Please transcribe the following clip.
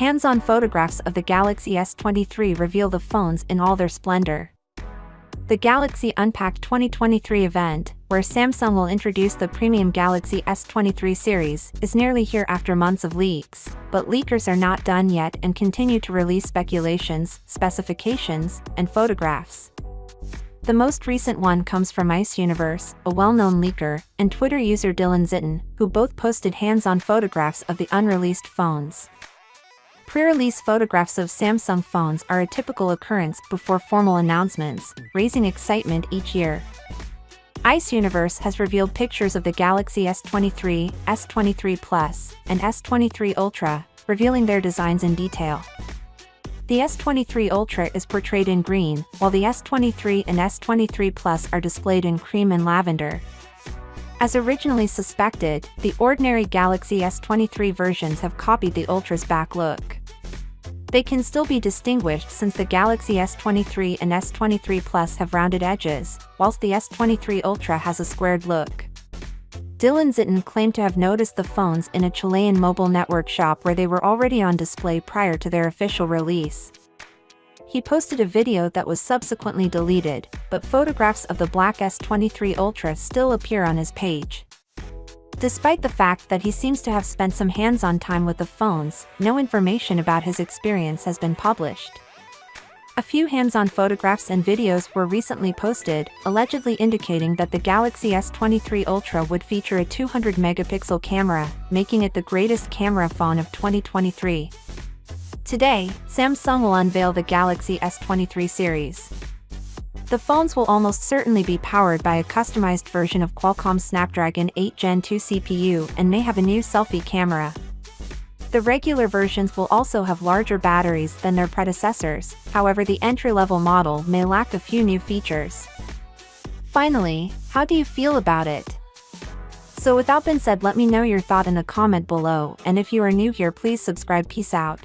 Hands-on photographs of the Galaxy S23 reveal the phones in all their splendor. The Galaxy Unpacked 2023 event, where Samsung will introduce the premium Galaxy S23 series, is nearly here after months of leaks, but leakers are not done yet and continue to release speculations, specifications, and photographs. The most recent one comes from S23, a well-known leaker, and Twitter user Dylan Zitten, who both posted hands-on photographs of the unreleased phones. Pre-release photographs of Samsung phones are a typical occurrence before formal announcements, raising excitement each year. S23 has revealed pictures of the Galaxy S23, S23 Plus, and S23 Ultra, revealing their designs in detail. The S23 Ultra is portrayed in green, while the S23 and S23 Plus are displayed in cream and lavender. As originally suspected, the ordinary Galaxy S23 versions have copied the Ultra's back look. They can still be distinguished since the Galaxy S23 and S23 Plus have rounded edges, whilst the S23 Ultra has a squared look. Dylan Zitten claimed to have noticed the phones in a Chilean mobile network shop where they were already on display prior to their official release. He posted a video that was subsequently deleted, but photographs of the black S23 Ultra still appear on his page. Despite the fact that he seems to have spent some hands-on time with the phones, no information about his experience has been published. A few hands-on photographs and videos were recently posted, allegedly indicating that the Galaxy S23 Ultra would feature a 200-megapixel camera, making it the greatest camera phone of 2023. Today, Samsung will unveil the Galaxy S23 series. The phones will almost certainly be powered by a customized version of Qualcomm's Snapdragon 8 Gen 2 CPU and may have a new selfie camera. The regular versions will also have larger batteries than their predecessors, however the entry-level model may lack a few new features. Finally, how do you feel about it? So without being said, let me know your thought in the comment below, and if you are new here, please subscribe. Peace out.